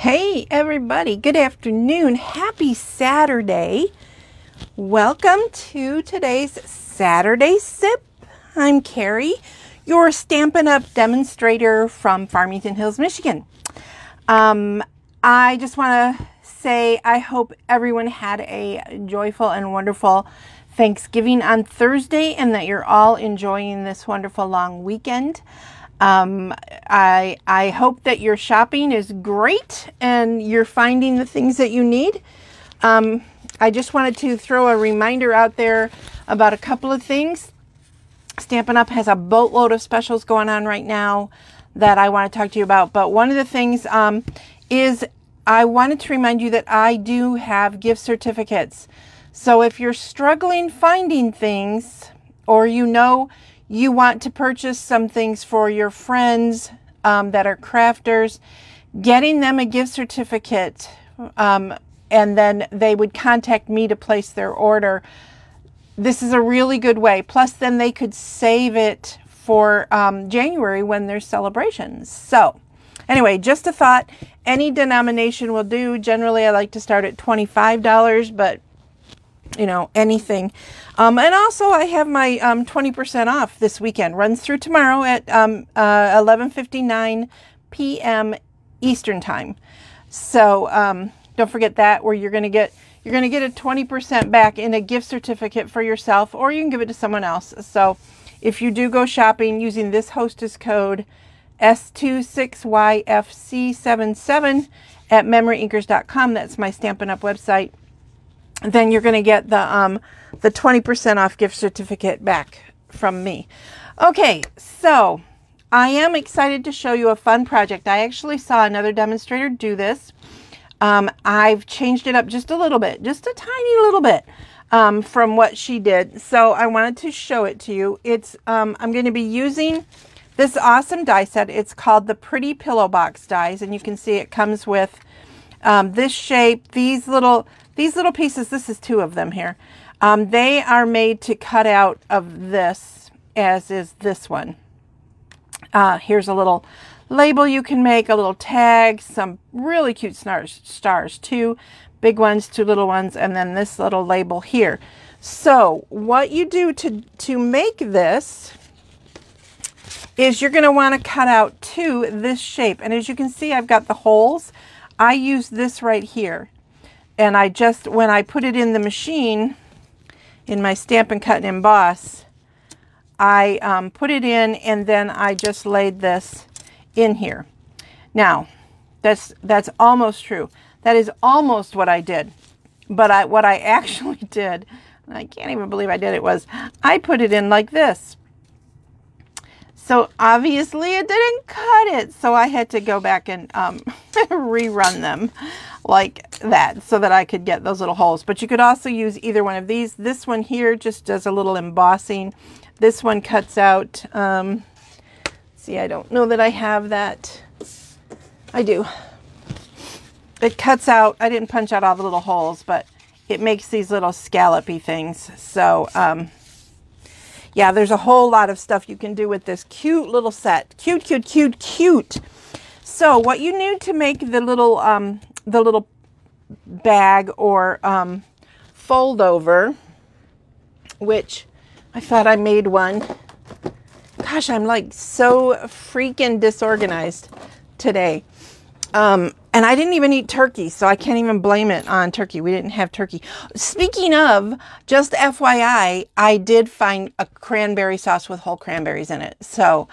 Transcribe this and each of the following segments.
Hey everybody, good afternoon. Happy Saturday. Welcome to today's Saturday Sip. I'm Carrie, your Stampin' Up! Demonstrator from Farmington Hills, Michigan. I just want to say I hope everyone had a joyful and wonderful Thanksgiving on Thursday and that you're all enjoying this wonderful long weekend. I hope that your shopping is great and you're finding the things that you need. I just wanted to throw a reminder out there about a couple of things. Stampin' Up! Has a boatload of specials going on right now that I want to talk to you about. But one of the things is I wanted to remind you that I do have gift certificates. So if you're struggling finding things, or you want to purchase some things for your friends that are crafters, getting them a gift certificate, and then they would contact me to place their order. This is a really good way. Plus, then they could save it for January when there's celebrations. So anyway, just a thought. Any denomination will do. Generally, I like to start at $25, but you know, anything. And also I have my 20% off this weekend. Runs through tomorrow at 11:59 p.m. Eastern time. So don't forget that, where you're going to get a 20% back in a gift certificate for yourself, or you can give it to someone else. So if you do go shopping using this hostess code S26YFC77 at memoryinkers.com, that's my Stampin' Up! Website, then you're going to get the 20% off gift certificate back from me. Okay, so I am excited to show you a fun project. I actually saw another demonstrator do this. I've changed it up just a little bit, just a tiny little bit from what she did. So I wanted to show it to you. It's I'm going to be using this awesome die set. It's called the Pretty Pillow Box dies, and you can see it comes with this shape, these little pieces. This is two of them here. They are made to cut out of this, as is this one. Here's a little label you can make, a little tag, some really cute stars, two big ones, two little ones, and then this little label here. So what you do to make this is you're going to want to cut out to this shape. And as you can see, I've got the holes. I use this right here. And I just, when I put it in the machine, in my Stampin' Cut and Emboss, I put it in, and then I just laid this in here. Now, that's almost true. That is almost what I did. But what I actually did, and I can't even believe I did it, was I put it in like this. So obviously it didn't cut it. So I had to go back and rerun them like that so that I could get those little holes. But you could also use either one of these. This one here just does a little embossing. This one cuts out, see, I don't know that I have that. I do. It cuts out, I didn't punch out all the little holes, but it makes these little scallopy things. So, yeah, there's a whole lot of stuff you can do with this cute little set. Cute, cute, cute, cute. So what you need to make the little bag or fold over, which I thought I made one. Gosh, I'm like so freaking disorganized today. And I didn't even eat turkey, so I can't even blame it on turkey. We didn't have turkey. Speaking of, just FYI, I did find a cranberry sauce with whole cranberries in it. So,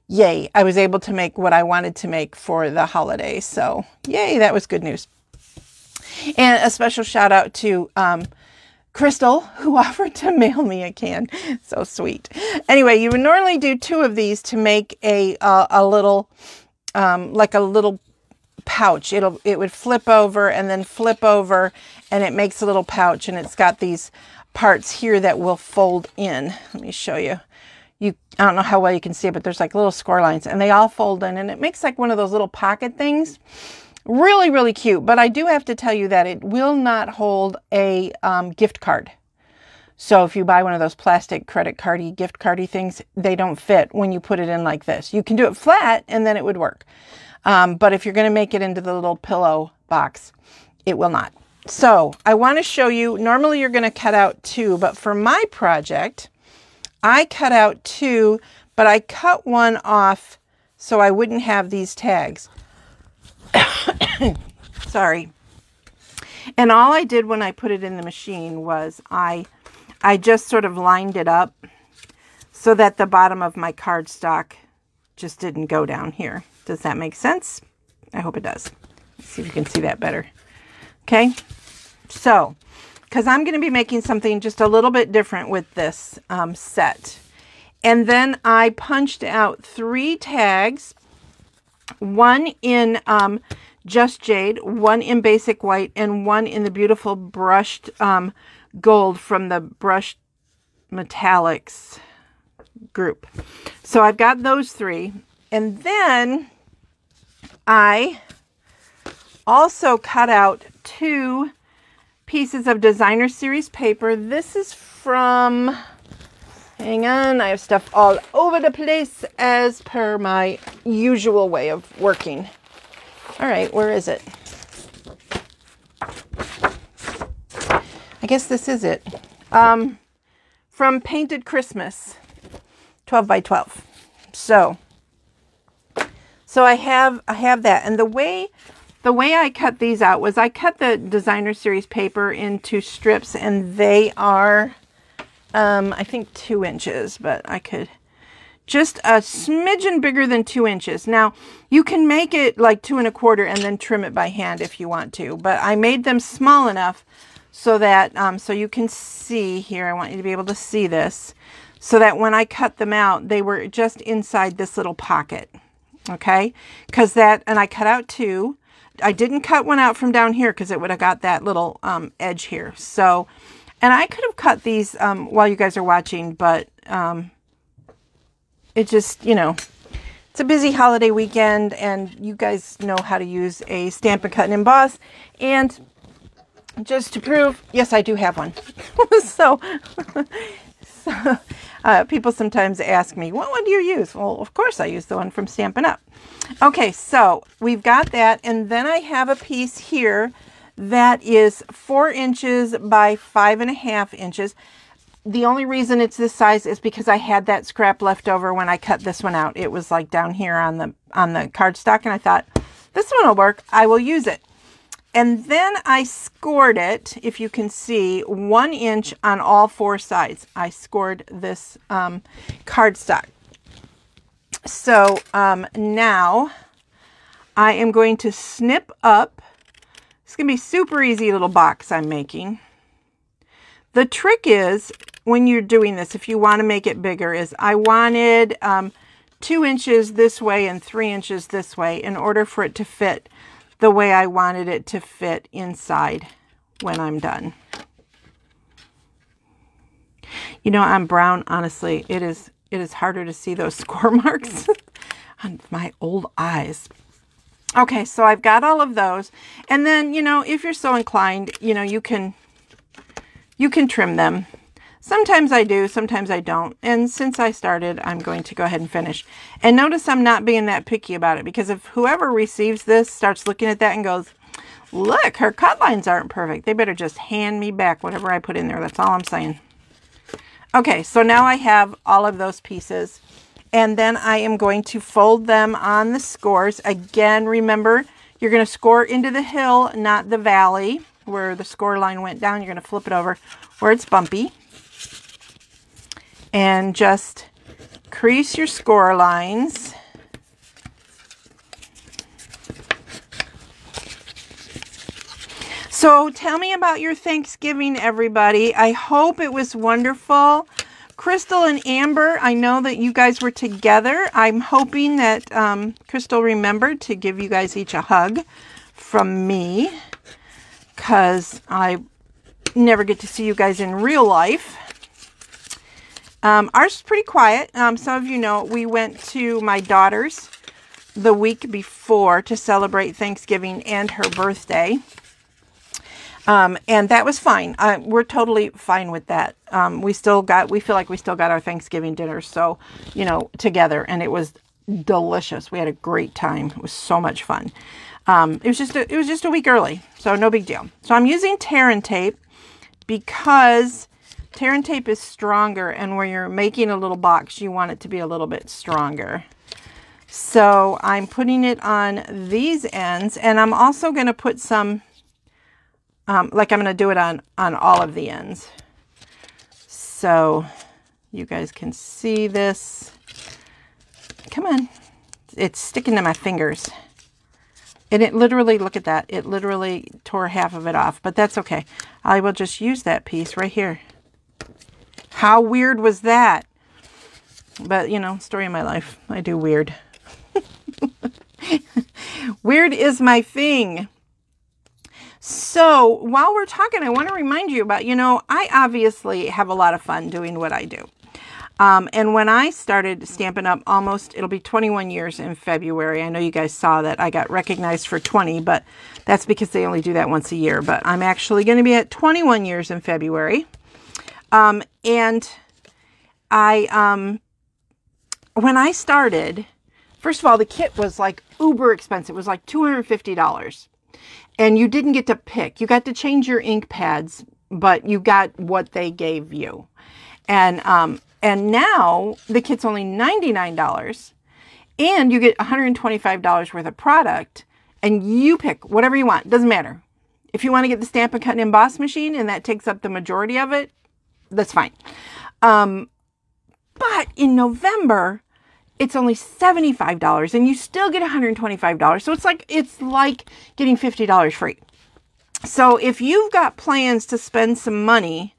yay, I was able to make what I wanted to make for the holiday. So, yay, that was good news. And a special shout out to Crystal, who offered to mail me a can. So sweet. Anyway, you would normally do two of these to make a little, like a little pouch. It would flip over and then flip over, and it makes a little pouch, and it's got these parts here that will fold in. Let me show you. I don't know how well you can see it, but there's like little score lines, and they all fold in, and it makes like one of those little pocket things. Really, really cute. But I do have to tell you that it will not hold a gift card. So if you buy one of those plastic credit cardy, gift cardy things, they don't fit when you put it in like this. You can do it flat and then it would work. But if you're going to make it into the little pillow box, it will not. So I want to show you, normally you're going to cut out 2, but for my project, I cut out 2, but I cut one off so I wouldn't have these tags. Sorry. And all I did when I put it in the machine was I just sort of lined it up so that the bottom of my cardstock just didn't go down here. Does that make sense? I hope it does. Let's see if you can see that better. Okay. So, because I'm going to be making something just a little bit different with this set. And then I punched out 3 tags, one in Just Jade, one in Basic White, and one in the beautiful brushed gold from the Brushed Metallics group. So I've got those 3. And then I also cut out 2 pieces of Designer Series paper. This is from, hang on, I have stuff all over the place as per my usual way of working. All right, where is it? I guess this is it. From Painted Christmas, 12 by 12. So I have that. And the way I cut these out was I cut the Designer Series paper into strips, and they are, I think 2 inches, but I could just a smidgen bigger than 2 inches. Now you can make it like 2 1/4 and then trim it by hand if you want to, but I made them small enough so that, so you can see here, I want you to be able to see this, so that when I cut them out, they were just inside this little pocket. Okay. Cause and I cut out 2. I didn't cut one out from down here because it would have got that little edge here. So, and I could have cut these while you guys are watching, but it just, you know, it's a busy holiday weekend, and you guys know how to use a Stampin' Cut and Emboss. And just to prove, yes, I do have one. so people sometimes ask me, what one do you use? Well, of course I use the one from Stampin' Up. Okay, so we've got that, and then I have a piece here that is 4 inches by 5.5 inches. The only reason it's this size is because I had that scrap left over when I cut this one out. It was like down here on the cardstock, and I thought, this one will work. I will use it. And then I scored it, if you can see, 1 inch on all 4 sides. I scored this cardstock. So now I am going to snip up. It's going to be super easy little box I'm making. The trick is, when you're doing this, if you want to make it bigger, is I wanted 2 inches this way and 3 inches this way in order for it to fit the way I wanted it to fit inside when I'm done. You know, I'm brown, honestly. It is harder to see those score marks on my old eyes. Okay, so I've got all of those. And then, you know, if you're so inclined, you know, you can trim them. Sometimes I do, sometimes I don't. And since I started, I'm going to go ahead and finish. And notice I'm not being that picky about it, because if whoever receives this starts looking at that and goes, look, her cut lines aren't perfect, they better just hand me back whatever I put in there. That's all I'm saying. Okay, so now I have all of those pieces, and then I am going to fold them on the scores. Again, remember, you're going to score into the hill, not the valley where the score line went down. You're going to flip it over where it's bumpy, and just crease your score lines. So tell me about your Thanksgiving, everybody. I hope it was wonderful. Crystal and Amber, I know that you guys were together. I'm hoping that Crystal remembered to give you guys each a hug from me, because I never get to see you guys in real life. Ours is pretty quiet. Some of you know we went to my daughter's the week before to celebrate Thanksgiving and her birthday. And that was fine. We're totally fine with that. We feel like we still got our Thanksgiving dinner, so, you know, together, and it was delicious. We had a great time. It was so much fun. It was just a week early, so no big deal. So I'm using tear and tape because tear and tape is stronger, and when you're making a little box, you want it to be a little bit stronger. So I'm putting it on these ends, and I'm also going to put some, like I'm going to do it on all of the ends. So you guys can see this. Come on. It's sticking to my fingers. And it literally, look at that. It literally tore half of it off, but that's okay. I will just use that piece right here. How weird was that? But, you know, story of my life. I do weird. Weird is my thing. So while we're talking, I want to remind you about, you know, I obviously have a lot of fun doing what I do. And when I started Stampin' Up! It'll be 21 years in February. I know you guys saw that I got recognized for 20, but that's because they only do that once a year. But I'm actually going to be at 21 years in February. And when I started, first of all, the kit was like uber expensive. It was like $250. And you didn't get to pick. You got to change your ink pads, but you got what they gave you. And now the kit's only $99 and you get $125 worth of product, and you pick whatever you want. Doesn't matter. If you want to get the Stampin' Cut and Emboss machine and that takes up the majority of it, that's fine. But in November, it's only $75 and you still get $125. So it's like getting $50 free. So if you've got plans to spend some money,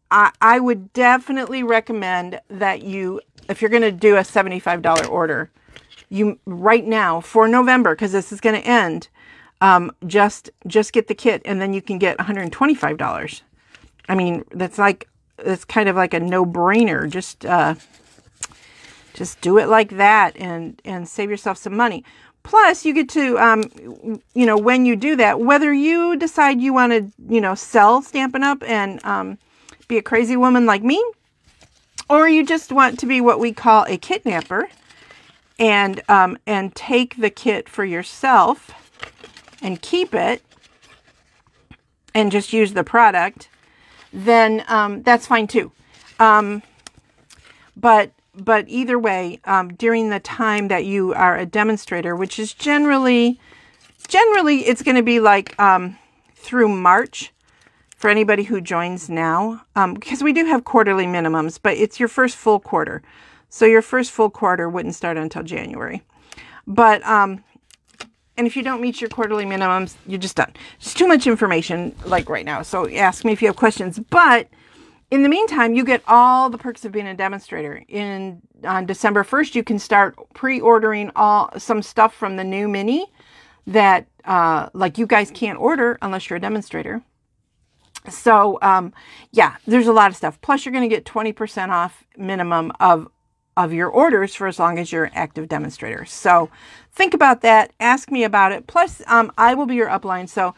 I would definitely recommend that you, if you're going to do a $75 order, you right now for November, because this is going to end, just get the kit and then you can get $125. I mean, that's kind of like a no-brainer. Just do it like that and save yourself some money. Plus, you get to, you know, when you do that, whether you decide you want to, you know, sell Stampin' Up! And be a crazy woman like me, or you just want to be what we call a kitnapper and take the kit for yourself and keep it and just use the product, then that's fine too. But either way, during the time that you are a demonstrator, which is generally it's going to be like through March for anybody who joins now, because we do have quarterly minimums, but it's your first full quarter. So your first full quarter wouldn't start until January. But, and if you don't meet your quarterly minimums, you're just done. It's too much information like right now. So ask me if you have questions. But in the meantime, you get all the perks of being a demonstrator. On December 1st, you can start pre-ordering some stuff from the new mini that like you guys can't order unless you're a demonstrator. So, yeah, there's a lot of stuff. Plus, you're going to get 20% off minimum of your orders for as long as you're an active demonstrator. So think about that. Ask me about it. Plus, I will be your upline. So,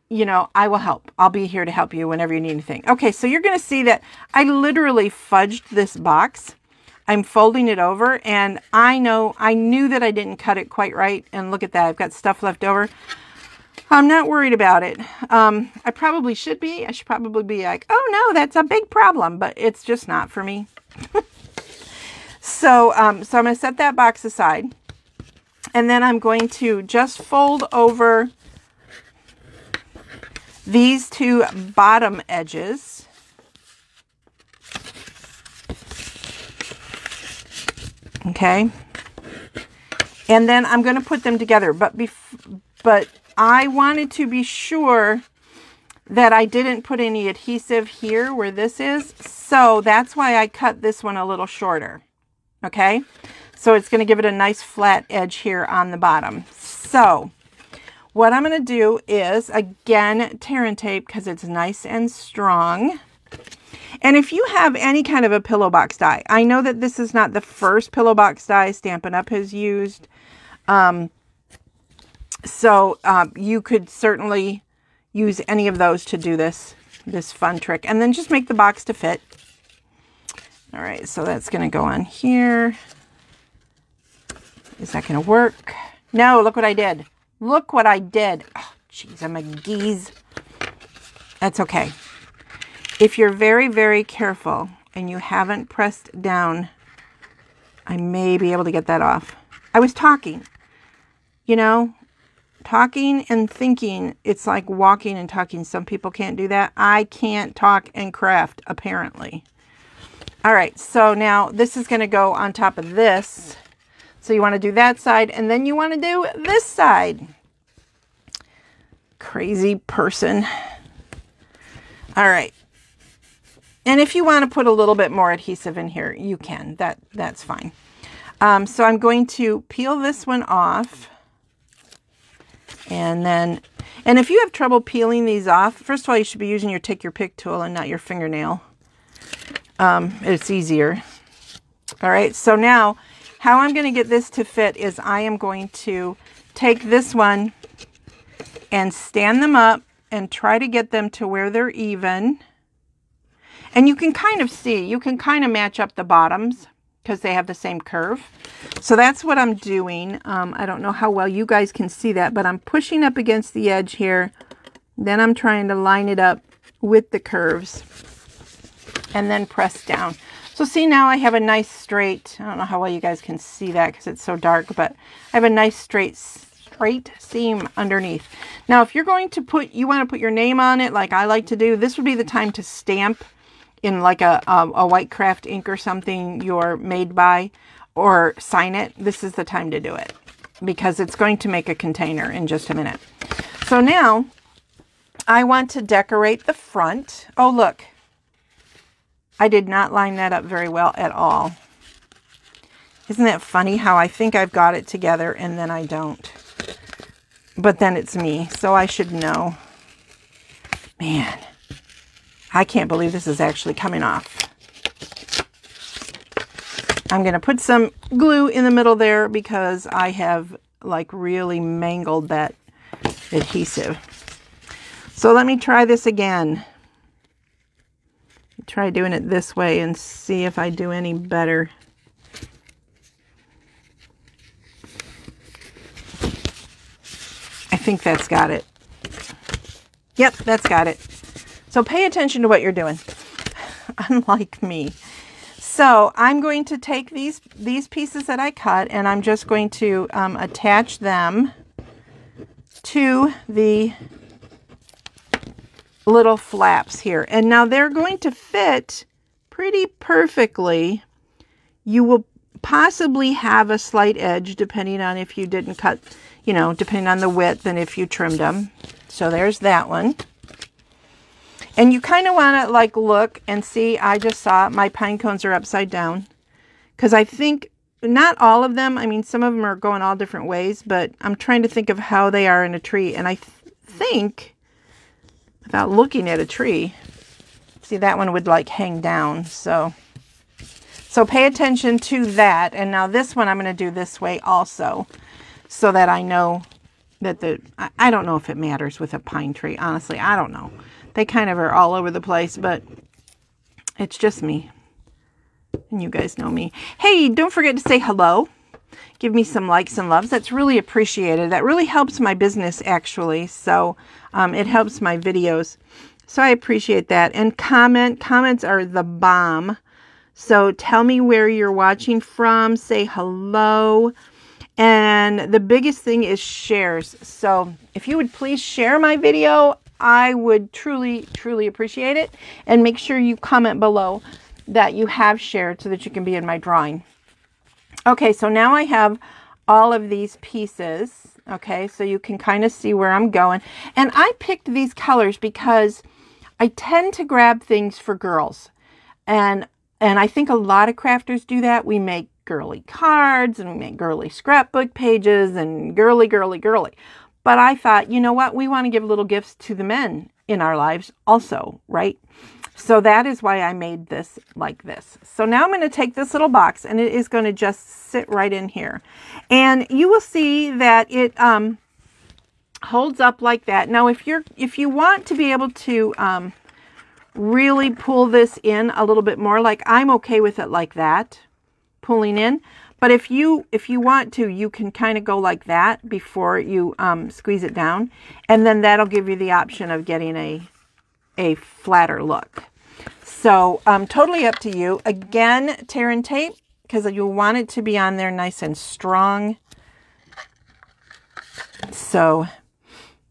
you know, I will help. I'll be here to help you whenever you need anything. Okay, so you're going to see that I literally fudged this box. I'm folding it over, and I knew that I didn't cut it quite right. And look at that. I've got stuff left over. I'm not worried about it. I probably should be. I should probably be like, oh no, that's a big problem, but it's just not for me. So I'm going to set that box aside, and then I'm going to just fold over these two bottom edges. Okay. And then I'm going to put them together, but I wanted to be sure that I didn't put any adhesive here where this is. So that's why I cut this one a little shorter. Okay. So it's going to give it a nice flat edge here on the bottom. So what I'm going to do is, again, tear and tape because it's nice and strong. And if you have any kind of a pillow box die, I know that this is not the first pillow box die Stampin' Up! Has used. So you could certainly use any of those to do this fun trick. And then just make the box to fit. All right, so that's going to go on here. Is that going to work? No, look what I did. Look what I did. Oh, jeez, I'm a geese. That's okay. If you're very, very careful and you haven't pressed down, I may be able to get that off. I was talking, you know, talking and thinking. It's like walking and talking. Some people can't do that. I can't talk and craft, apparently. All right, so now this is going to go on top of this. So you want to do that side, and then you want to do this side. Crazy person. All right. And if you want to put a little bit more adhesive in here, you can. That's fine. So I'm going to peel this one off. And if you have trouble peeling these off, first of all, you should be using your take your pick tool and not your fingernail. It's easier. All right, so now how I'm going to get this to fit is I am going to take this one and stand them up and try to get them to where they're even. And you can kind of see, you can kind of match up the bottoms because they have the same curve. So that's what I'm doing. I don't know how well you guys can see that, but I'm pushing up against the edge here. Then I'm trying to line it up with the curves and then press down. So see, now I have a nice straight, I don't know how well you guys can see that because it's so dark, but I have a nice straight seam underneath. Now, if you're going to you want to put your name on it like I like to do, this would be the time to stamp in like a white craft ink or something you're made by, or sign it. This is the time to do it because it's going to make a container in just a minute. So now I want to decorate the front. Oh, look. I did not line that up very well at all. Isn't that funny how I think I've got it together and then I don't? But then it's me, so I should know. Man, I can't believe this is actually coming off. I'm going to put some glue in the middle there because I have like really mangled that adhesive. So let me try this again. Try doing it this way and see if I do any better. I think that's got it. Yep, that's got it. So pay attention to what you're doing, unlike me. So I'm going to take these pieces that I cut and I'm just going to attach them to the little flaps here. And now they're going to fit pretty perfectly. You will possibly have a slight edge depending on if you didn't cut, you know, depending on the width and if you trimmed them. So there's that one. And you kind of want to like look and see, I just saw my pine cones are upside down because I think not all of them, I mean, some of them are going all different ways, but I'm trying to think of how they are in a tree. And I think without looking at a tree, see that one would like hang down. So pay attention to that. And now this one I'm going to do this way also so that I know that I don't know if it matters with a pine tree. Honestly, I don't know. They kind of are all over the place, but it's just me. And you guys know me. Hey, don't forget to say hello. Give me some likes and loves. That's really appreciated. That really helps my business, actually. So it helps my videos. So I appreciate that. And comments are the bomb. So tell me where you're watching from. Say hello. And the biggest thing is shares. So if you would please share my video, I would truly, truly appreciate it. And make sure you comment below that you have shared so that you can be in my drawing. Okay, so now I have all of these pieces. Okay, so you can kind of see where I'm going. And I picked these colors because I tend to grab things for girls. And I think a lot of crafters do that. We make girly cards and we make girly scrapbook pages and girly. But I thought, you know what? We want to give little gifts to the men in our lives also, right? So that is why I made this like this. So now I'm going to take this little box and it is going to just sit right in here. And you will see that it holds up like that. Now, if you want to be able to really pull this in a little bit more, like I'm okay with it like that, pulling in. But if you want to, you can kind of go like that before you squeeze it down. And then that'll give you the option of getting a flatter look. So totally up to you. Again, tear and tape, because you want it to be on there nice and strong. So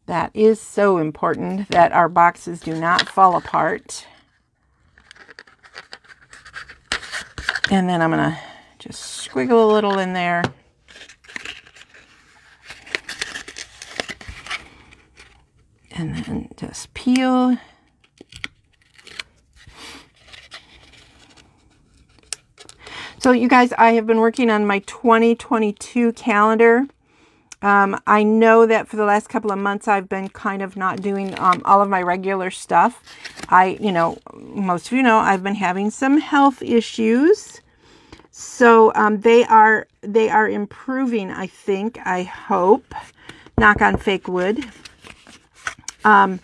that is so important that our boxes do not fall apart. And then I'm going to just squiggle a little in there. And then just peel. So you guys, I have been working on my 2022 calendar. I know that for the last couple of months, I've been kind of not doing all of my regular stuff. Most of you know, I've been having some health issues. So they are improving, I think, I hope. Knock on fake wood. And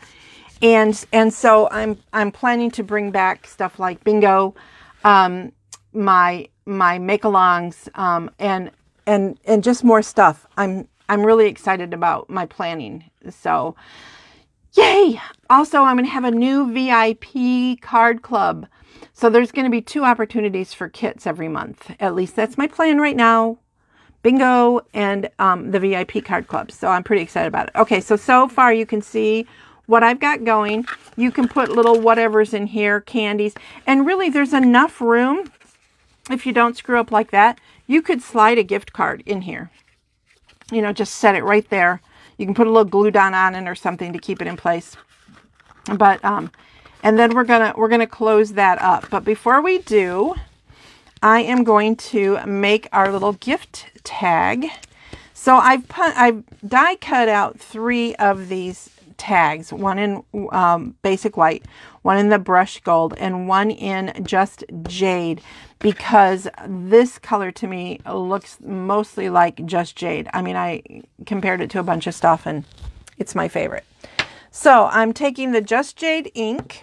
so I'm planning to bring back stuff like bingo, my make-alongs, and just more stuff. I'm really excited about my planning. So, yay! Also, I'm going to have a new VIP card club. So there's going to be 2 opportunities for kits every month. At least that's my plan right now. Bingo and the VIP card club. So I'm pretty excited about it. Okay, so far you can see what I've got going. You can put little whatevers in here, candies. And really, there's enough room. If you don't screw up like that, you could slide a gift card in here. Just set it right there. You can put a little glue down on it or something to keep it in place. But and then we're gonna close that up. But before we do, I am going to make our little gift tag. So I've die cut out 3 of these tags. One in basic white, one in the brushed gold, and one in just jade. Because this color to me looks mostly like just jade. I mean, I compared it to a bunch of stuff and it's my favorite. So I'm taking the Just Jade ink,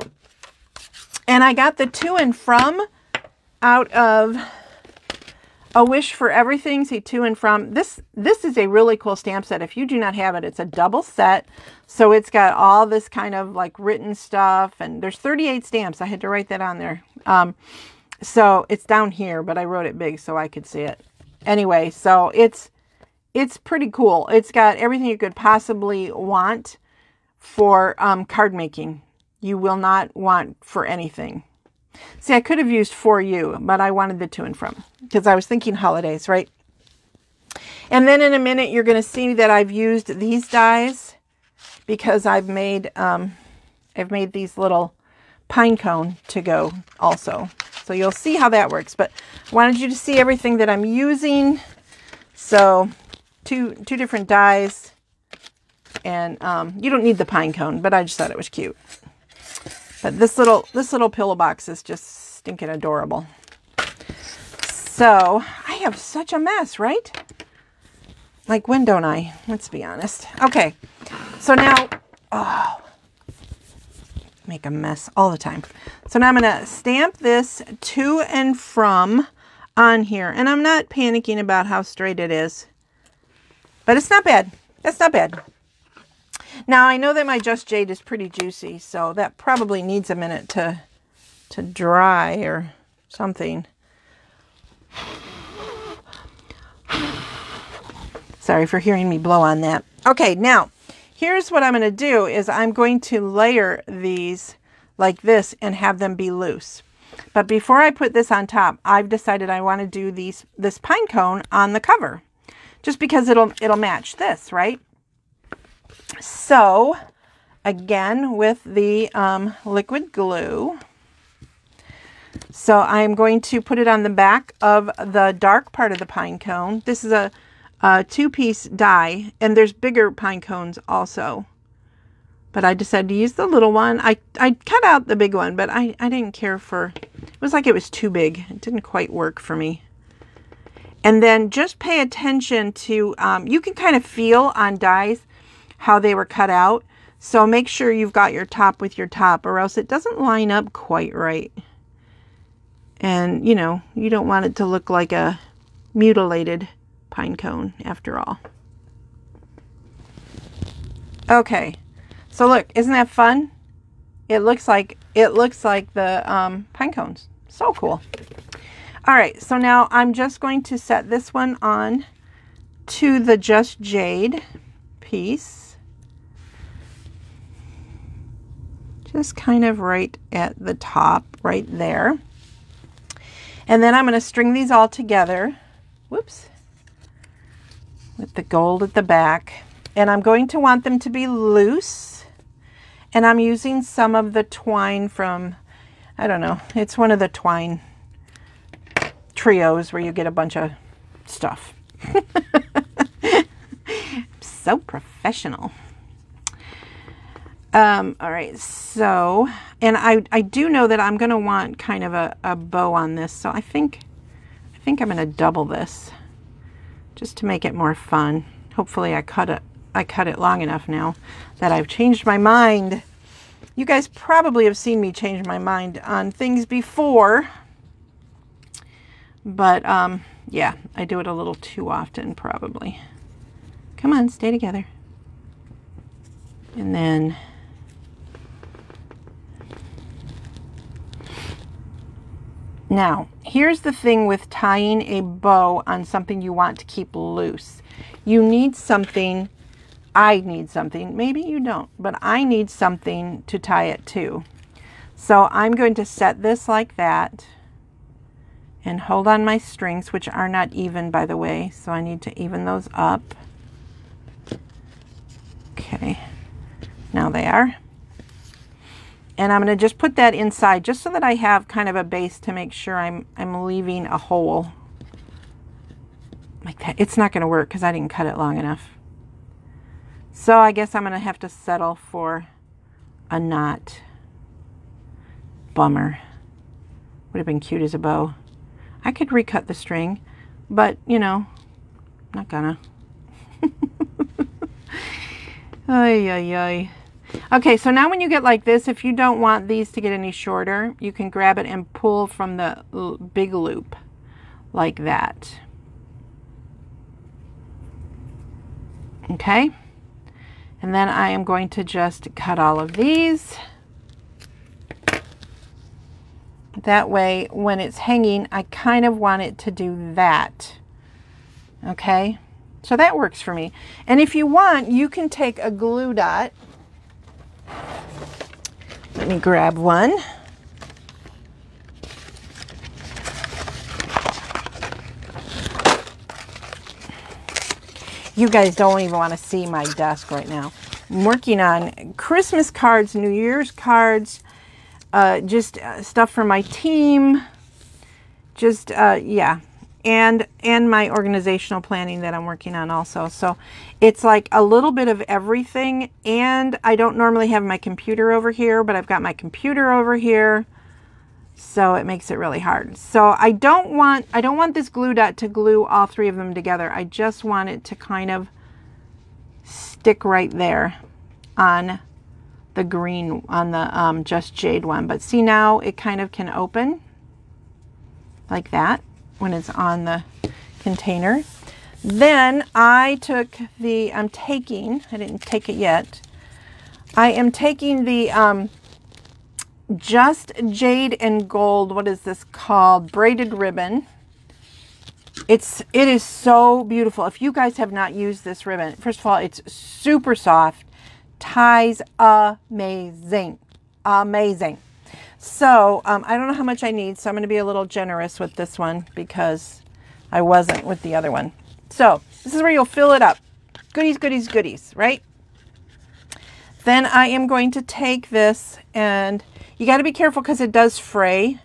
and I got the To and From out of A Wish for Everything. See, To and From. This is a really cool stamp set. If you do not have it, it's a double set. So it's got all this kind of like written stuff, and there's 38 stamps. I had to write that on there. So it's down here, but I wrote it big so I could see it. Anyway, so it's pretty cool. It's got everything you could possibly want for card making. You will not want for anything. See, I could have used For You, but I wanted the To and From because I was thinking holidays, right? And then in a minute, you're going to see that I've used these dies because I've made these little pine cone to go also. So you'll see how that works, but I wanted you to see everything that I'm using. So two different dies, and you don't need the pine cone, but I just thought it was cute. But this little pillow box is just stinking adorable. So I have such a mess, right? Like, when don't I? Let's be honest. Okay, so now, make a mess all the time. So now I'm going to stamp this To and From on here. And I'm not panicking about how straight it is. But it's not bad. That's not bad. Now, I know that my Just Jade is pretty juicy, so that probably needs a minute to dry or something. Sorry for hearing me blow on that. Okay, now, here's what I'm going to do is I'm going to layer these like this and have them be loose. But before I put this on top, I've decided I want to do this pine cone on the cover. Just because it'll match this, right? So, again, with the liquid glue. So I'm going to put it on the back of the dark part of the pine cone. This is a 2-piece die, and there's bigger pine cones also. But I decided to use the little one. I cut out the big one, but I didn't care for... It was like it was too big. It didn't quite work for me. And then just pay attention to... you can kind of feel on dies how they were cut out. So make sure you've got your top with your top, or else it doesn't line up quite right. And, you know, you don't want it to look like a mutilated pine cone after all. Okay, so look, isn't that fun? It looks like the pine cones. So cool. All right, so now I'm just going to set this one on to the Just Jade piece. Just kind of right at the top, right there. And then I'm going to string these all together. Whoops. With the gold at the back. And I'm going to want them to be loose. And I'm using some of the twine from, I don't know, it's one of the twine trios where you get a bunch of stuff. So professional. All right, so, and I do know that I'm going to want kind of a bow on this, so I think I'm going to double this just to make it more fun. Hopefully I cut it long enough now that I've changed my mind. You guys probably have seen me change my mind on things before, but yeah, I do it a little too often probably. Come on, stay together. And then now, here's the thing with tying a bow on something you want to keep loose. You need something, I need something, maybe you don't, but I need something to tie it to. So I'm going to set this like that and hold on my strings, which are not even, by the way, so I need to even those up. Okay, now they are. And I'm going to just put that inside just so that I have kind of a base to make sure I'm leaving a hole like that. It's not going to work because I didn't cut it long enough. So I guess I'm going to have to settle for a knot. Bummer. Would have been cute as a bow. I could recut the string, but you know, not gonna. Ay, ay, ay. Okay, so now when you get like this, if you don't want these to get any shorter, you can grab it and pull from the big loop like that. Okay, and then I am going to just cut all of these. That way, when it's hanging, I kind of want it to do that. Okay, so that works for me. And if you want, you can take a glue dot. Let me grab one. You guys don't even want to see my desk right now. I'm working on Christmas cards, New Year's cards, just stuff for my team, just yeah, and my organizational planning that I'm working on also. So it's like a little bit of everything, and I don't normally have my computer over here, but I've got my computer over here, so it makes it really hard. So I don't want this glue dot to glue all three of them together. I just want it to kind of stick right there on the green, on the Just Jade one. But see, now it kind of can open like that when it's on the container. Then I took the, I didn't take it yet. I am taking the Just Jade and Gold, what is this called? Braided ribbon. It is so beautiful. If you guys have not used this ribbon, first of all, it's super soft. Ties amazing. Amazing. So I don't know how much I need, so I'm going to be a little generous with this one because I wasn't with the other one. So this is where you'll fill it up. Goodies, goodies, goodies, right? Then I am going to take this, and you got to be careful because it does fray.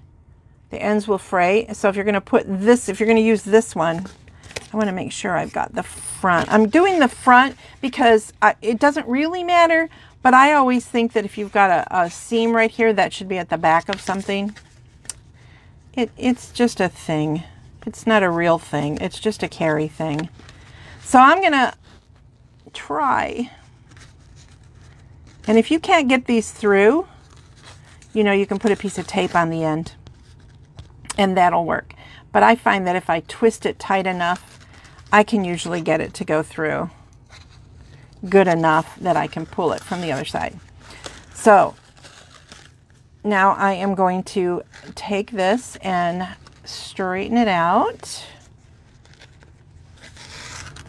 The ends will fray. So if you're going to put this, if you're going to use this one, I want to make sure I've got the front. I'm doing the front because it doesn't really matter, but I always think that if you've got a seam right here, that should be at the back of something. It's just a thing. It's not a real thing. It's just a carry thing. So I'm going to try. And if you can't get these through, you know, you can put a piece of tape on the end and that'll work. but I find that if I twist it tight enough, I can usually get it to go through good enough that I can pull it from the other side. So now I am going to take this and straighten it out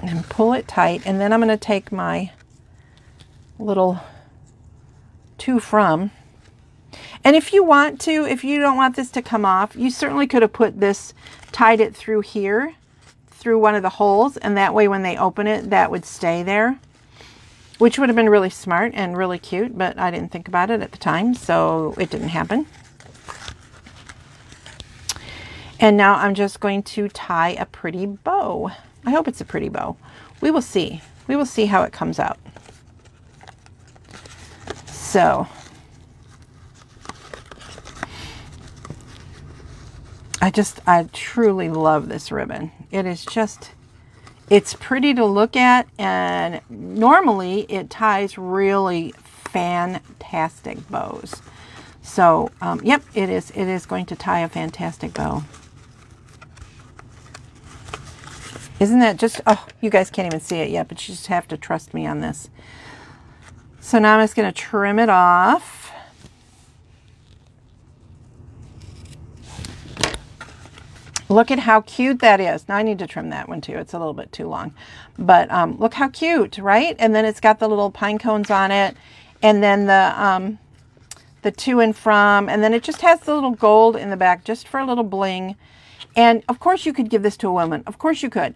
and pull it tight. And then I'm going to take my little to from. And if you want to, if you don't want this to come off, you certainly could have put this, tied it through here, through one of the holes, and that way when they open it, that would stay there, which would have been really smart and really cute, but I didn't think about it at the time, so it didn't happen. And now I'm just going to tie a pretty bow. I hope it's a pretty bow. We will see. We will see how it comes out. So I truly love this ribbon. It is just, it's pretty to look at, and normally it ties really fantastic bows. So, yep, it is going to tie a fantastic bow. Isn't that just, oh, you guys can't even see it yet, but you just have to trust me on this. So now I'm just going to trim it off. Look at how cute that is. Now I need to trim that one too. It's a little bit too long. But look how cute, right? And then it's got the little pine cones on it. And then the to and from. And then it just has the little gold in the back just for a little bling. And of course you could give this to a woman. Of course you could.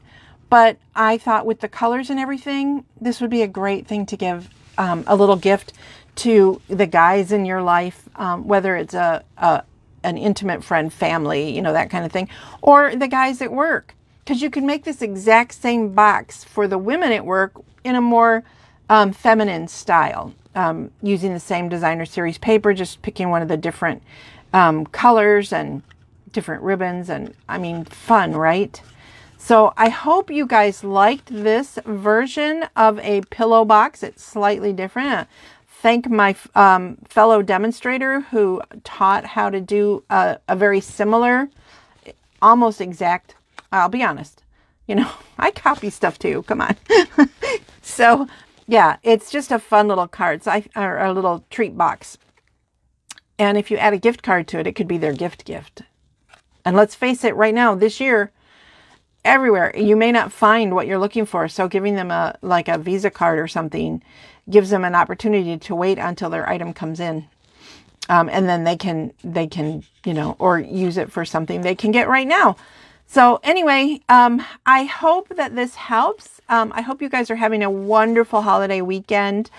But I thought with the colors and everything, this would be a great thing to give a little gift to the guys in your life, whether it's an intimate friend, family, you know, that kind of thing, or the guys at work, because you can make this exact same box for the women at work in a more feminine style, using the same designer series paper, just picking one of the different colors and different ribbons, and I mean, fun, right? So I hope you guys liked this version of a pillow box. It's slightly different. Thank my fellow demonstrator who taught how to do a very similar, almost exact, I'll be honest, you know, I copy stuff too, come on. So yeah, it's just a fun little card, so or a little treat box. And if you add a gift card to it, it could be their gift. And let's face it, right now, this year, everywhere, you may not find what you're looking for. So giving them like a Visa card or something gives them an opportunity to wait until their item comes in. And then they can, you know, or use it for something they can get right now. So anyway, I hope that this helps. I hope you guys are having a wonderful holiday weekend.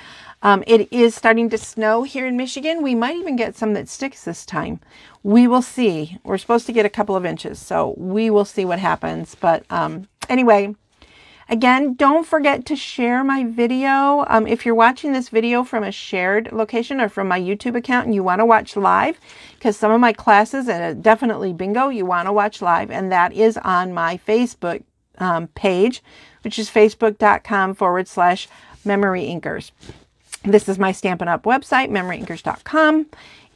It is starting to snow here in Michigan. We might even get some that sticks this time. We will see. We're supposed to get a couple of inches, so we will see what happens. But anyway, again, don't forget to share my video. If you're watching this video from a shared location or from my YouTube account and you want to watch live, because some of my classes, and definitely bingo, you want to watch live, and that is on my Facebook page, which is facebook.com/Memory Inkers. This is my Stampin' Up! Website, memoryinkers.com.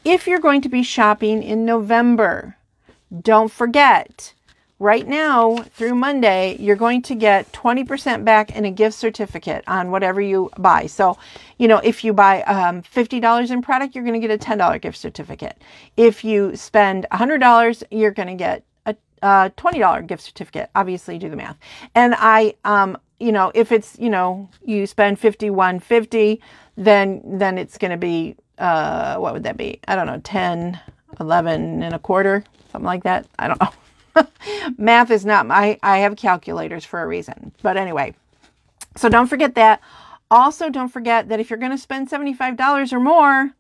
If you're going to be shopping in November, don't forget, right now through Monday, you're going to get 20% back in a gift certificate on whatever you buy. So, you know, if you buy $50 in product, you're going to get a $10 gift certificate. If you spend $100, you're going to get a $20 gift certificate. Obviously, do the math. And you know, if it's, you know, you spend $51.50, then it's going to be, what would that be? I don't know, 10, 11 and a quarter, something like that. I don't know. Math is not I have calculators for a reason. But anyway, so don't forget that. Also, don't forget that if you're going to spend $75 or more,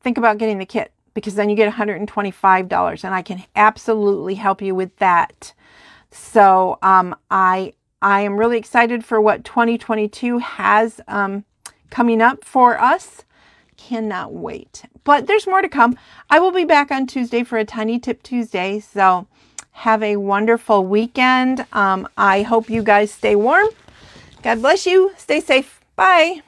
think about getting the kit, because then you get $125, and I can absolutely help you with that. So I am really excited for what 2022 has coming up for us. Cannot wait. But there's more to come. I will be back on Tuesday for a Tiny Tip Tuesday. So have a wonderful weekend. I hope you guys stay warm. God bless you. Stay safe. Bye.